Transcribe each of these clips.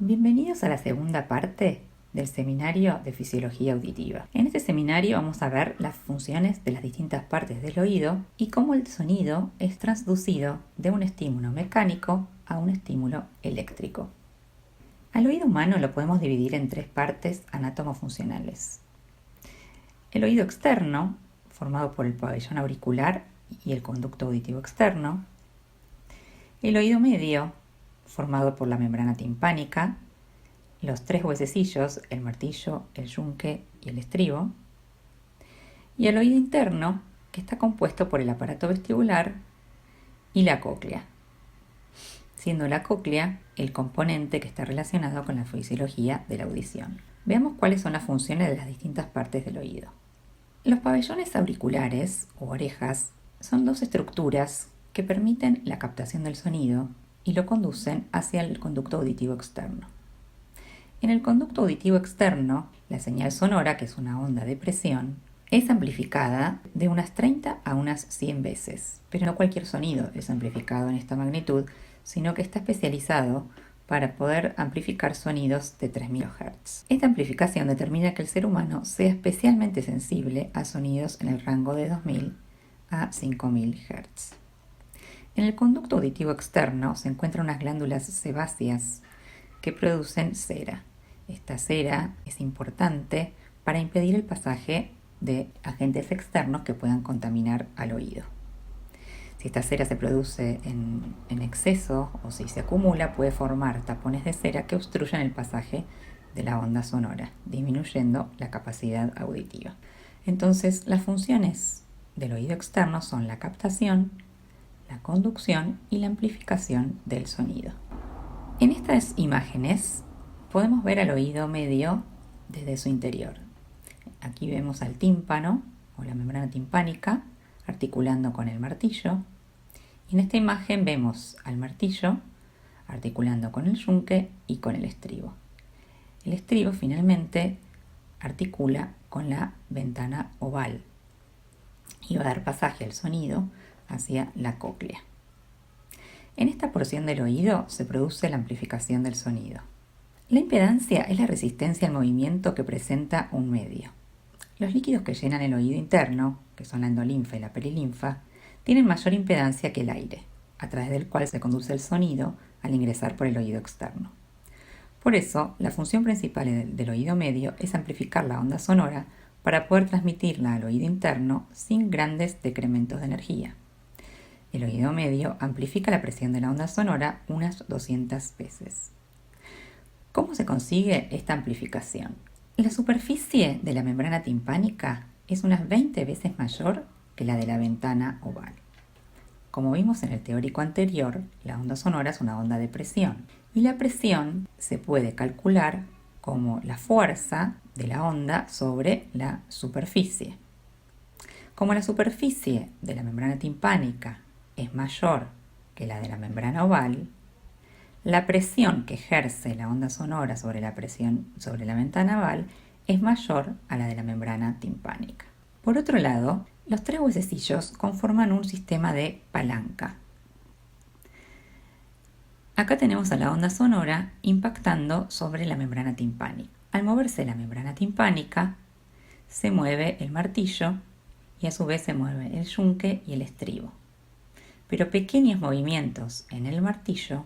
Bienvenidos a la segunda parte del seminario de fisiología auditiva. En este seminario vamos a ver las funciones de las distintas partes del oído y cómo el sonido es transducido de un estímulo mecánico a un estímulo eléctrico. Al oído humano lo podemos dividir en tres partes anátomo-funcionales. El oído externo, formado por el pabellón auricular y el conducto auditivo externo. El oído medio, formado por la membrana timpánica, los tres huesecillos, el martillo, el yunque y el estribo. Y el oído interno, que está compuesto por el aparato vestibular y la cóclea, siendo la cóclea el componente que está relacionado con la fisiología de la audición. Veamos cuáles son las funciones de las distintas partes del oído. Los pabellones auriculares o orejas son dos estructuras que permiten la captación del sonido y lo conducen hacia el conducto auditivo externo. En el conducto auditivo externo, la señal sonora, que es una onda de presión, es amplificada de unas 30 a unas 100 veces, pero no cualquier sonido es amplificado en esta magnitud, sino que está especializado para poder amplificar sonidos de 3000 Hz. Esta amplificación determina que el ser humano sea especialmente sensible a sonidos en el rango de 2000 a 5000 Hz. En el conducto auditivo externo se encuentran unas glándulas sebáceas que producen cera. Esta cera es importante para impedir el pasaje de agentes externos que puedan contaminar al oído. Si esta cera se produce en exceso o si se acumula, puede formar tapones de cera que obstruyen el pasaje de la onda sonora, disminuyendo la capacidad auditiva. Entonces, las funciones del oído externo son la captación, la conducción y la amplificación del sonido. En estas imágenes podemos ver al oído medio desde su interior. Aquí vemos al tímpano o la membrana timpánica articulando con el martillo. Y en esta imagen vemos al martillo articulando con el yunque y con el estribo. El estribo finalmente articula con la ventana oval y va a dar pasaje al sonido hacia la cóclea. En esta porción del oído se produce la amplificación del sonido. La impedancia es la resistencia al movimiento que presenta un medio. Los líquidos que llenan el oído interno, que son la endolinfa y la perilinfa, tienen mayor impedancia que el aire, a través del cual se conduce el sonido al ingresar por el oído externo. Por eso, la función principal del oído medio es amplificar la onda sonora para poder transmitirla al oído interno sin grandes decrementos de energía. El oído medio amplifica la presión de la onda sonora unas 200 veces. ¿Cómo se consigue esta amplificación? La superficie de la membrana timpánica es unas 20 veces mayor que la de la ventana oval. Como vimos en el teórico anterior, la onda sonora es una onda de presión y la presión se puede calcular como la fuerza de la onda sobre la superficie. Como la superficie de la membrana timpánica es mayor que la de la membrana oval, la presión que ejerce la onda sonora sobre la presión sobre la ventana oval es mayor a la de la membrana timpánica. Por otro lado, los tres huesecillos conforman un sistema de palanca. Acá tenemos a la onda sonora impactando sobre la membrana timpánica. Al moverse la membrana timpánica, se mueve el martillo y a su vez se mueve el yunque y el estribo. Pero pequeños movimientos en el martillo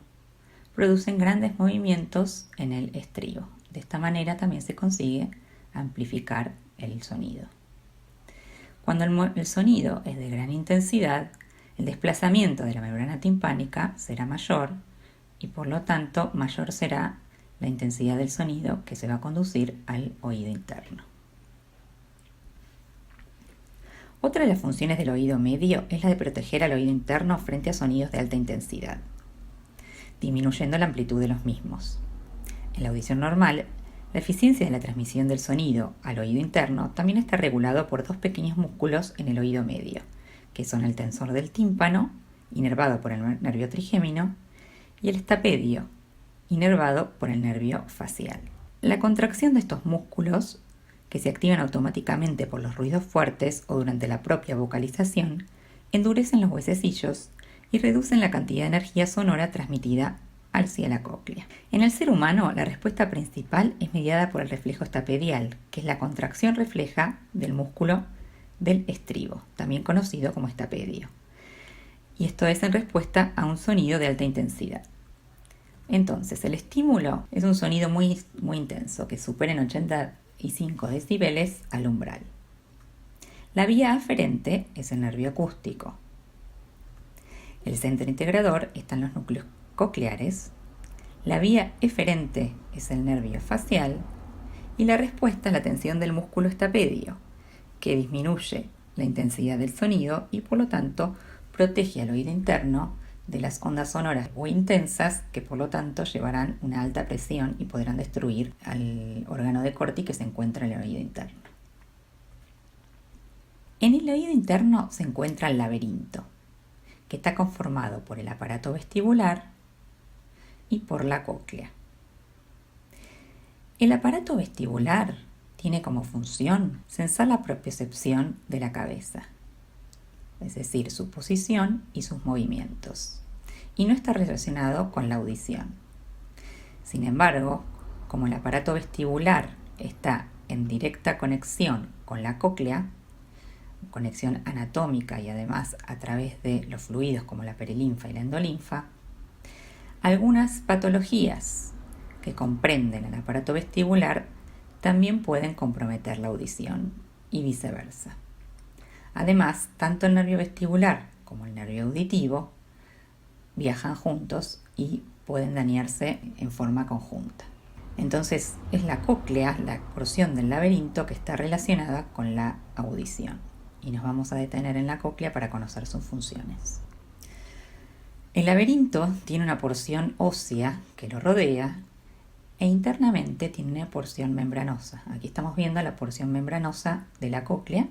producen grandes movimientos en el estribo. De esta manera también se consigue amplificar el sonido. Cuando el sonido es de gran intensidad, el desplazamiento de la membrana timpánica será mayor y por lo tanto mayor será la intensidad del sonido que se va a conducir al oído interno. Otra de las funciones del oído medio es la de proteger al oído interno frente a sonidos de alta intensidad, disminuyendo la amplitud de los mismos. En la audición normal, la eficiencia de la transmisión del sonido al oído interno también está regulado por dos pequeños músculos en el oído medio, que son el tensor del tímpano, inervado por el nervio trigémino, y el estapedio, inervado por el nervio facial. La contracción de estos músculos, que se activan automáticamente por los ruidos fuertes o durante la propia vocalización, endurecen los huesecillos y reducen la cantidad de energía sonora transmitida hacia la cóclea. En el ser humano, la respuesta principal es mediada por el reflejo estapedial, que es la contracción refleja del músculo del estribo, también conocido como estapedio. Y esto es en respuesta a un sonido de alta intensidad. Entonces, el estímulo es un sonido muy intenso, que supera en 85 decibeles al umbral. La vía aferente es el nervio acústico. El centro integrador está en los núcleos cocleares. La vía eferente es el nervio facial. Y la respuesta es la tensión del músculo estapedio, que disminuye la intensidad del sonido y por lo tanto protege al oído interno de las ondas sonoras o intensas que por lo tanto llevarán una alta presión y podrán destruir al órgano de Corti que se encuentra en el oído interno. En el oído interno se encuentra el laberinto, que está conformado por el aparato vestibular y por la cóclea. El aparato vestibular tiene como función censar la propiocepción de la cabeza, es decir, su posición y sus movimientos, y no está relacionado con la audición. Sin embargo, como el aparato vestibular está en directa conexión con la cóclea, conexión anatómica y además a través de los fluidos como la perilinfa y la endolinfa, algunas patologías que comprenden el aparato vestibular también pueden comprometer la audición y viceversa. Además, tanto el nervio vestibular como el nervio auditivo viajan juntos y pueden dañarse en forma conjunta. Entonces, es la cóclea, la porción del laberinto que está relacionada con la audición. Y nos vamos a detener en la cóclea para conocer sus funciones. El laberinto tiene una porción ósea que lo rodea e internamente tiene una porción membranosa. Aquí estamos viendo la porción membranosa de la cóclea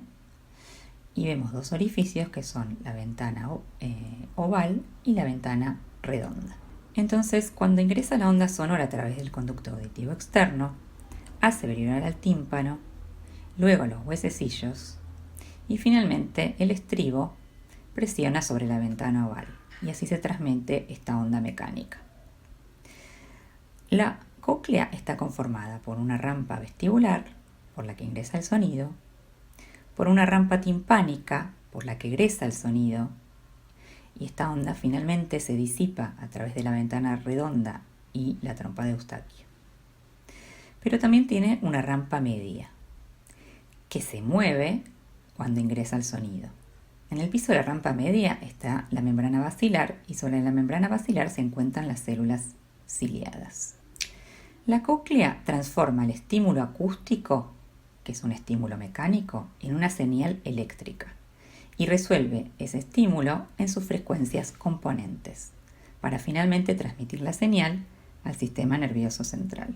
y vemos dos orificios que son la ventana oval y la ventana redonda. Entonces, cuando ingresa la onda sonora a través del conducto auditivo externo, hace vibrar al tímpano, luego los huesecillos y finalmente el estribo presiona sobre la ventana oval y así se transmite esta onda mecánica. La cóclea está conformada por una rampa vestibular por la que ingresa el sonido, por una rampa timpánica por la que egresa el sonido y esta onda finalmente se disipa a través de la ventana redonda y la trompa de Eustaquio. Pero también tiene una rampa media que se mueve cuando ingresa el sonido. En el piso de la rampa media está la membrana basilar y sobre la membrana basilar se encuentran las células ciliadas. La cóclea transforma el estímulo acústico, que es un estímulo mecánico, en una señal eléctrica y resuelve ese estímulo en sus frecuencias componentes para finalmente transmitir la señal al sistema nervioso central.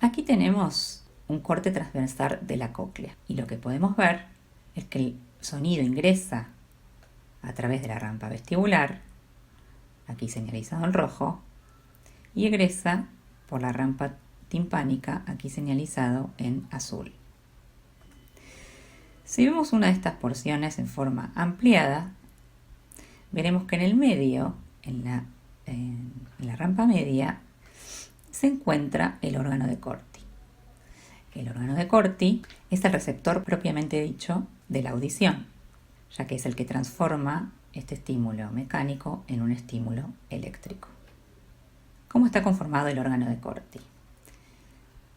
Aquí tenemos un corte transversal de la cóclea y lo que podemos ver es que el sonido ingresa a través de la rampa vestibular, aquí señalizado en rojo, y egresa por la rampa timpánica, aquí señalizado en azul. Si vemos una de estas porciones en forma ampliada, veremos que en el medio, en la rampa media, se encuentra el órgano de Corti. El órgano de Corti es el receptor propiamente dicho de la audición, ya que es el que transforma este estímulo mecánico en un estímulo eléctrico. ¿Cómo está conformado el órgano de Corti?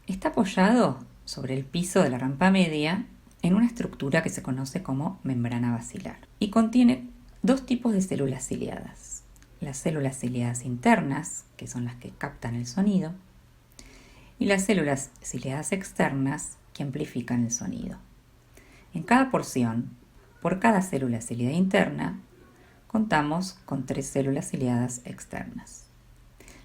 Está apoyado sobre el piso de la rampa media en una estructura que se conoce como membrana basilar y contiene dos tipos de células ciliadas. Las células ciliadas internas, que son las que captan el sonido, y las células ciliadas externas, que amplifican el sonido. En cada porción, por cada célula ciliada interna, contamos con 3 células ciliadas externas.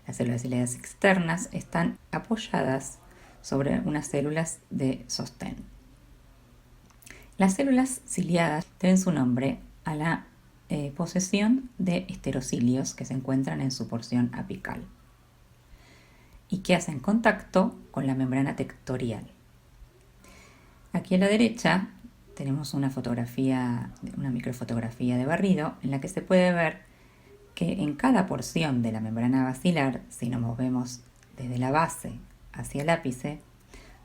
Las células ciliadas externas están apoyadas sobre unas células de sostén. Las células ciliadas deben su nombre a la posesión de esterocilios que se encuentran en su porción apical y que hacen contacto con la membrana tectorial. Aquí a la derecha tenemos una microfotografía de barrido en la que se puede ver que en cada porción de la membrana basilar, si nos movemos desde la base hacia el ápice,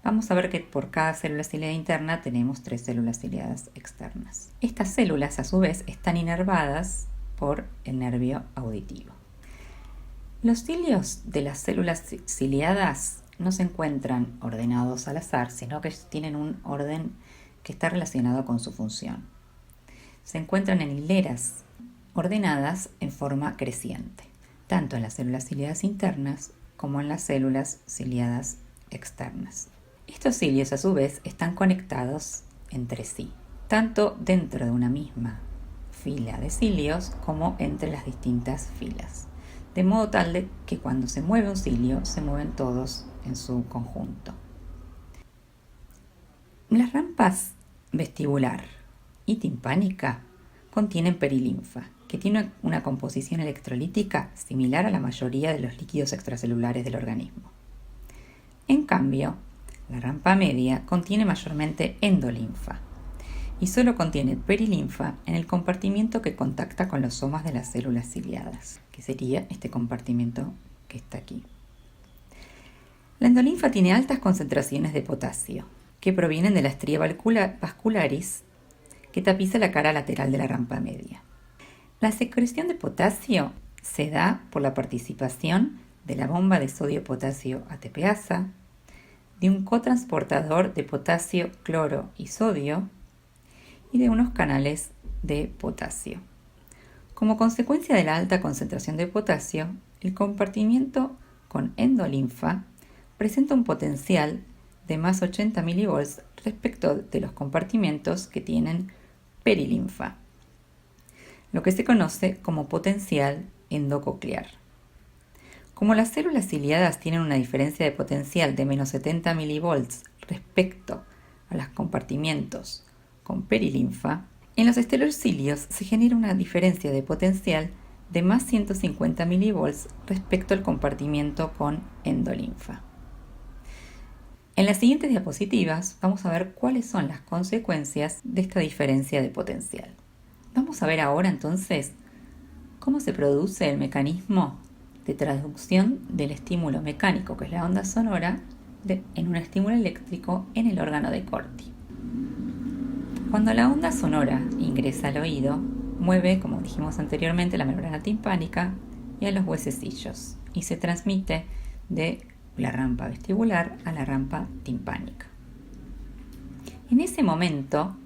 vamos a ver que por cada célula ciliada interna tenemos 3 células ciliadas externas. Estas células, a su vez, están inervadas por el nervio auditivo. Los cilios de las células ciliadas no se encuentran ordenados al azar, sino que tienen un orden que está relacionado con su función. Se encuentran en hileras ordenadas en forma creciente, tanto en las células ciliadas internas como en las células ciliadas externas. Estos cilios, a su vez, están conectados entre sí, tanto dentro de una misma fila de cilios como entre las distintas filas, de modo tal de que cuando se mueve un cilio, se mueven todos en su conjunto. Las rampas vestibular y timpánica contienen perilinfa, que tiene una composición electrolítica similar a la mayoría de los líquidos extracelulares del organismo. En cambio, la rampa media contiene mayormente endolinfa y solo contiene perilinfa en el compartimiento que contacta con los somas de las células ciliadas, que sería este compartimento que está aquí. La endolinfa tiene altas concentraciones de potasio, que provienen de la estría vascularis que tapiza la cara lateral de la rampa media. La secreción de potasio se da por la participación de la bomba de sodio-potasio ATPasa, de un cotransportador de potasio, cloro y sodio y de unos canales de potasio. Como consecuencia de la alta concentración de potasio, el compartimiento con endolinfa presenta un potencial de más 80 milivolts respecto de los compartimentos que tienen perilinfa, lo que se conoce como potencial endococlear. Como las células ciliadas tienen una diferencia de potencial de menos 70 milivolts respecto a los compartimientos con perilinfa, en los estereocilios se genera una diferencia de potencial de más 150 milivolts respecto al compartimiento con endolinfa. En las siguientes diapositivas vamos a ver cuáles son las consecuencias de esta diferencia de potencial. Vamos a ver ahora entonces cómo se produce el mecanismo de traducción del estímulo mecánico, que es la onda sonora, en un estímulo eléctrico en el órgano de Corti. Cuando la onda sonora ingresa al oído, mueve, como dijimos anteriormente, la membrana timpánica y a los huesecillos y se transmite de la rampa vestibular a la rampa timpánica. En ese momento,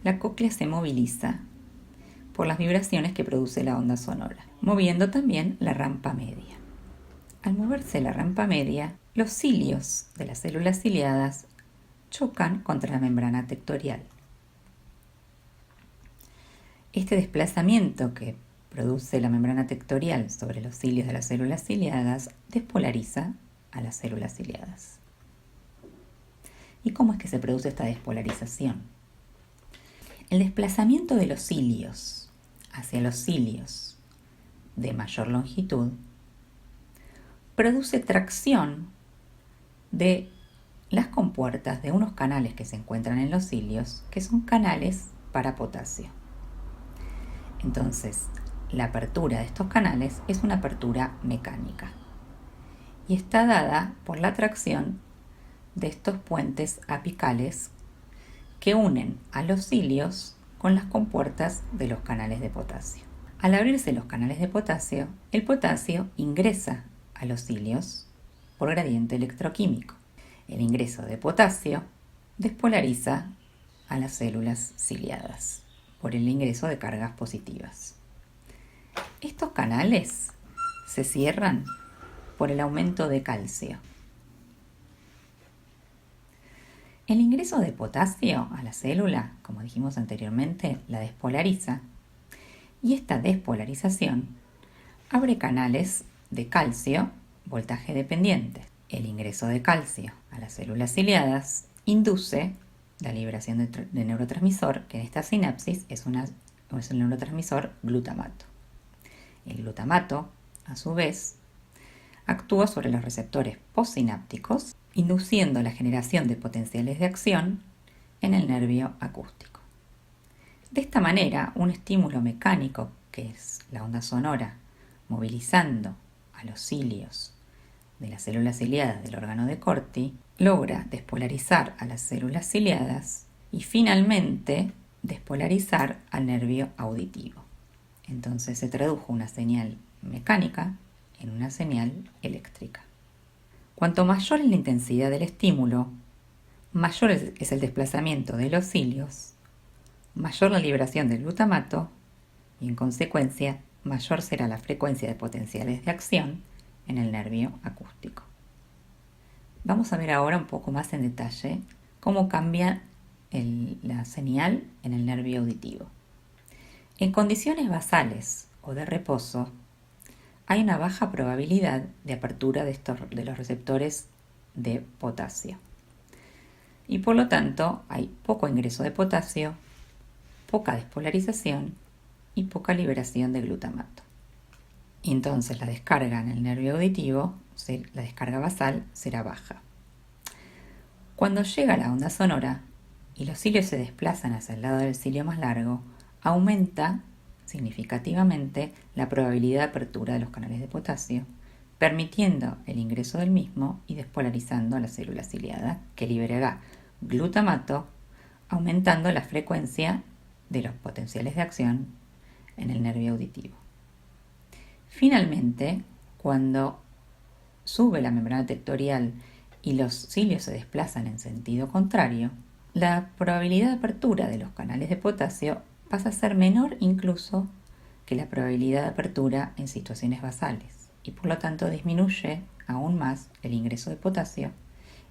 la cóclea se moviliza por las vibraciones que produce la onda sonora, moviendo también la rampa media. Al moverse la rampa media, los cilios de las células ciliadas chocan contra la membrana tectorial. Este desplazamiento que produce la membrana tectorial sobre los cilios de las células ciliadas despolariza a las células ciliadas. ¿Y cómo es que se produce esta despolarización? El desplazamiento de los cilios hacia los cilios de mayor longitud produce tracción de las compuertas de unos canales que se encuentran en los cilios, que son canales para potasio. Entonces, la apertura de estos canales es una apertura mecánica y está dada por la tracción de estos puentes apicales que unen a los cilios con las compuertas de los canales de potasio. Al abrirse los canales de potasio, el potasio ingresa a los cilios por gradiente electroquímico. El ingreso de potasio despolariza a las células ciliadas por el ingreso de cargas positivas. Estos canales se cierran por el aumento de calcio. El ingreso de potasio a la célula, como dijimos anteriormente, la despolariza, y esta despolarización abre canales de calcio voltaje dependiente. El ingreso de calcio a las células ciliadas induce la liberación de neurotransmisor, que en esta sinapsis es el neurotransmisor glutamato. El glutamato, a su vez, actúa sobre los receptores postsinápticos, induciendo la generación de potenciales de acción en el nervio acústico. De esta manera, un estímulo mecánico, que es la onda sonora, movilizando a los cilios de las células ciliadas del órgano de Corti, logra despolarizar a las células ciliadas y finalmente despolarizar al nervio auditivo. Entonces se tradujo una señal mecánica en una señal eléctrica. Cuanto mayor es la intensidad del estímulo, mayor es el desplazamiento de los cilios, mayor la liberación del glutamato y en consecuencia mayor será la frecuencia de potenciales de acción en el nervio acústico. Vamos a ver ahora un poco más en detalle cómo cambia la señal en el nervio auditivo. En condiciones basales o de reposo, hay una baja probabilidad de apertura de los receptores de potasio. Y por lo tanto, hay poco ingreso de potasio, poca despolarización y poca liberación de glutamato. Y entonces la descarga en el nervio auditivo, la descarga basal, será baja. Cuando llega la onda sonora y los cilios se desplazan hacia el lado del cilio más largo, aumenta significativamente la probabilidad de apertura de los canales de potasio, permitiendo el ingreso del mismo y despolarizando a la célula ciliada, que liberará glutamato, aumentando la frecuencia de los potenciales de acción en el nervio auditivo. Finalmente, cuando sube la membrana tectorial y los cilios se desplazan en sentido contrario, la probabilidad de apertura de los canales de potasio pasa a ser menor incluso que la probabilidad de apertura en situaciones basales y por lo tanto disminuye aún más el ingreso de potasio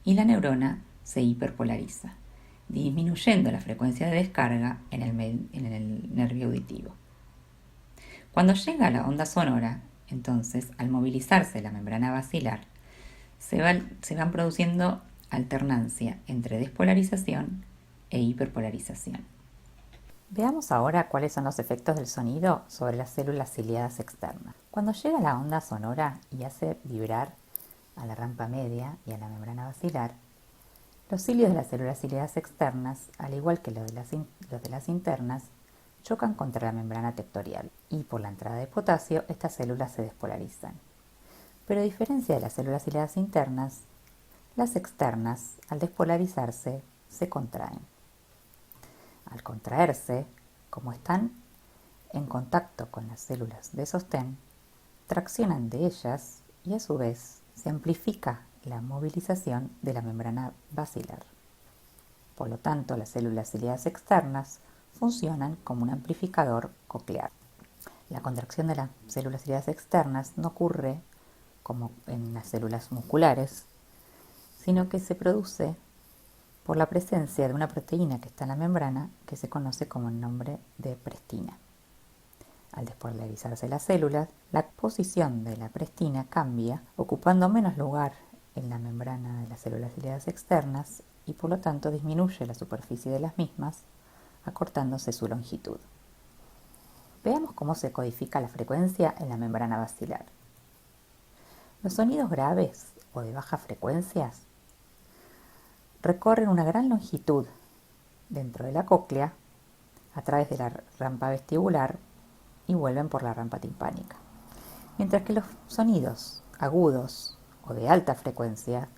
y la neurona se hiperpolariza, disminuyendo la frecuencia de descarga en el nervio auditivo. Cuando llega la onda sonora, entonces, al movilizarse la membrana basilar, se van produciendo alternancia entre despolarización e hiperpolarización. Veamos ahora cuáles son los efectos del sonido sobre las células ciliadas externas. Cuando llega la onda sonora y hace vibrar a la rampa media y a la membrana basilar, los cilios de las células ciliadas externas, al igual que los de las internas, chocan contra la membrana tectorial y por la entrada de potasio estas células se despolarizan. Pero a diferencia de las células ciliadas internas, las externas, al despolarizarse, se contraen. Al contraerse, como están en contacto con las células de sostén, traccionan de ellas y a su vez se amplifica la movilización de la membrana basilar. Por lo tanto, las células ciliadas externas funcionan como un amplificador coclear. La contracción de las células ciliadas externas no ocurre como en las células musculares, sino que se produce por la presencia de una proteína que está en la membrana que se conoce como el nombre de prestina. Al despolarizarse las células, la posición de la prestina cambia, ocupando menos lugar en la membrana de las células ciliadas externas y por lo tanto disminuye la superficie de las mismas, acortándose su longitud. Veamos cómo se codifica la frecuencia en la membrana basilar. Los sonidos graves o de bajas frecuencias recorren una gran longitud dentro de la cóclea a través de la rampa vestibular y vuelven por la rampa timpánica, mientras que los sonidos agudos o de alta frecuencia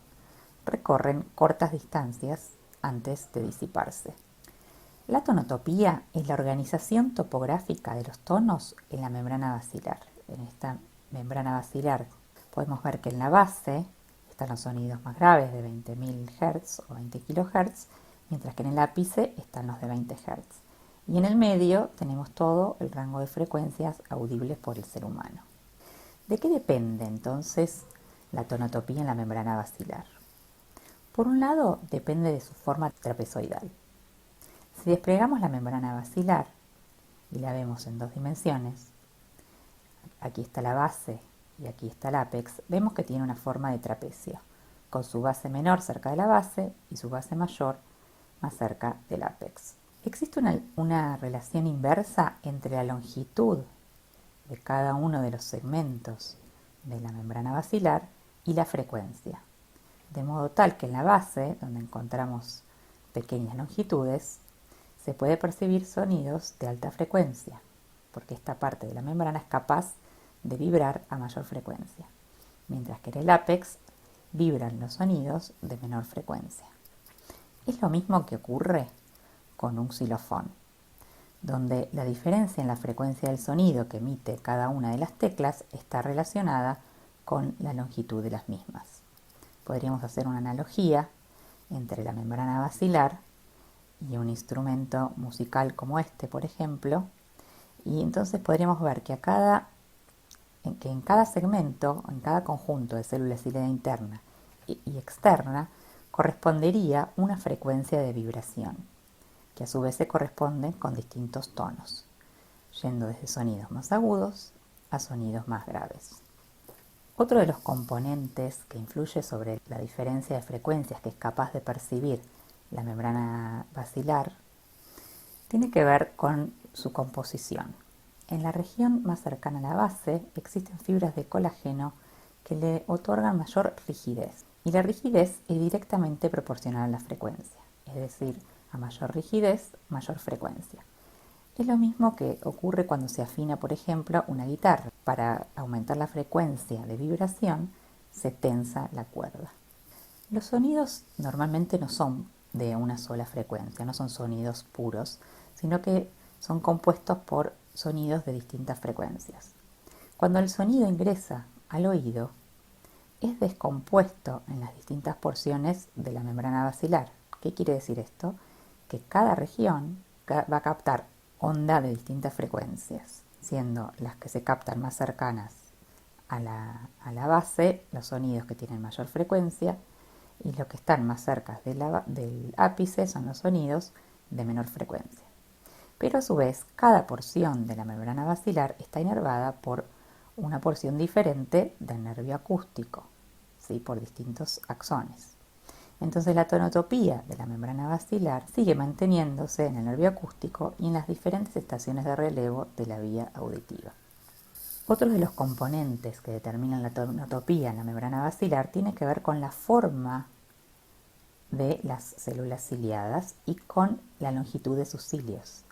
recorren cortas distancias antes de disiparse. La tonotopía es la organización topográfica de los tonos en la membrana basilar. En esta membrana basilar podemos ver que en la base están los sonidos más graves de 20.000 Hz o 20 kHz, mientras que en el ápice están los de 20 Hz. Y en el medio tenemos todo el rango de frecuencias audibles por el ser humano. ¿De qué depende entonces la tonotopía en la membrana basilar? Por un lado, depende de su forma trapezoidal. Si desplegamos la membrana basilar y la vemos en dos dimensiones, aquí está la base y aquí está el ápex, vemos que tiene una forma de trapecio, con su base menor cerca de la base y su base mayor más cerca del ápex. Existe una relación inversa entre la longitud de cada uno de los segmentos de la membrana basilar y la frecuencia, de modo tal que en la base, donde encontramos pequeñas longitudes, se puede percibir sonidos de alta frecuencia, porque esta parte de la membrana es capaz de vibrar a mayor frecuencia, mientras que en el ápex vibran los sonidos de menor frecuencia. Es lo mismo que ocurre con un xilofón, donde la diferencia en la frecuencia del sonido que emite cada una de las teclas está relacionada con la longitud de las mismas. Podríamos hacer una analogía entre la membrana basilar y un instrumento musical como este, por ejemplo, y entonces podríamos ver que en cada segmento, en cada conjunto de células ciliada interna y externa, correspondería una frecuencia de vibración, que a su vez se corresponde con distintos tonos, yendo desde sonidos más agudos a sonidos más graves. Otro de los componentes que influye sobre la diferencia de frecuencias que es capaz de percibir la membrana basilar tiene que ver con su composición. En la región más cercana a la base existen fibras de colágeno que le otorgan mayor rigidez, y la rigidez es directamente proporcional a la frecuencia, es decir, a mayor rigidez, mayor frecuencia. Es lo mismo que ocurre cuando se afina, por ejemplo, una guitarra. Para aumentar la frecuencia de vibración, se tensa la cuerda. Los sonidos normalmente no son de una sola frecuencia, no son sonidos puros, sino que son compuestos por sonidos de distintas frecuencias. Cuando el sonido ingresa al oído, es descompuesto en las distintas porciones de la membrana basilar. ¿Qué quiere decir esto? Que cada región va a captar onda de distintas frecuencias, siendo las que se captan más cercanas a la base los sonidos que tienen mayor frecuencia, y los que están más cerca del ápice son los sonidos de menor frecuencia. Pero a su vez, cada porción de la membrana basilar está inervada por una porción diferente del nervio acústico, ¿sí? Por distintos axones. Entonces la tonotopía de la membrana basilar sigue manteniéndose en el nervio acústico y en las diferentes estaciones de relevo de la vía auditiva. Otro de los componentes que determinan la tonotopía en la membrana basilar tiene que ver con la forma de las células ciliadas y con la longitud de sus cilios.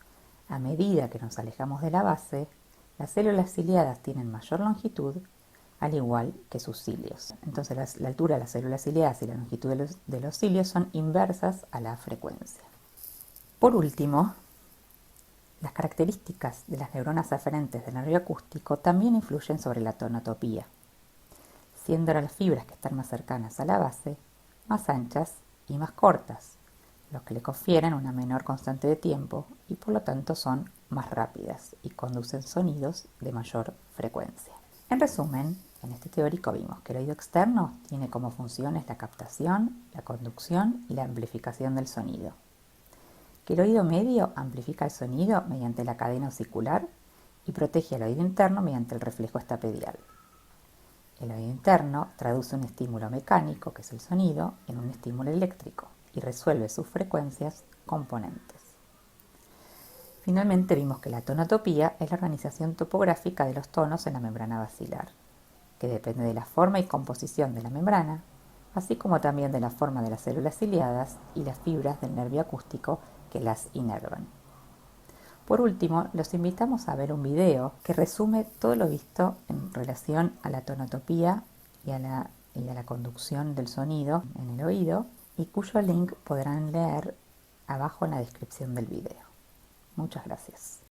A medida que nos alejamos de la base, las células ciliadas tienen mayor longitud, al igual que sus cilios. Entonces la altura de las células ciliadas y la longitud de los cilios son inversas a la frecuencia. Por último, las características de las neuronas aferentes del nervio acústico también influyen sobre la tonotopía, siendo las fibras que están más cercanas a la base más anchas y más cortas, lo que le confieren una menor constante de tiempo y por lo tanto son más rápidas y conducen sonidos de mayor frecuencia. En resumen, en este teórico vimos que el oído externo tiene como funciones la captación, la conducción y la amplificación del sonido. Que el oído medio amplifica el sonido mediante la cadena osicular y protege al oído interno mediante el reflejo estapedial. El oído interno traduce un estímulo mecánico, que es el sonido, en un estímulo eléctrico y resuelve sus frecuencias componentes. Finalmente vimos que la tonotopía es la organización topográfica de los tonos en la membrana basilar, que depende de la forma y composición de la membrana, así como también de la forma de las células ciliadas y las fibras del nervio acústico que las inervan. Por último, los invitamos a ver un video que resume todo lo visto en relación a la tonotopía y a la conducción del sonido en el oído, y cuyo link podrán leer abajo en la descripción del video. Muchas gracias.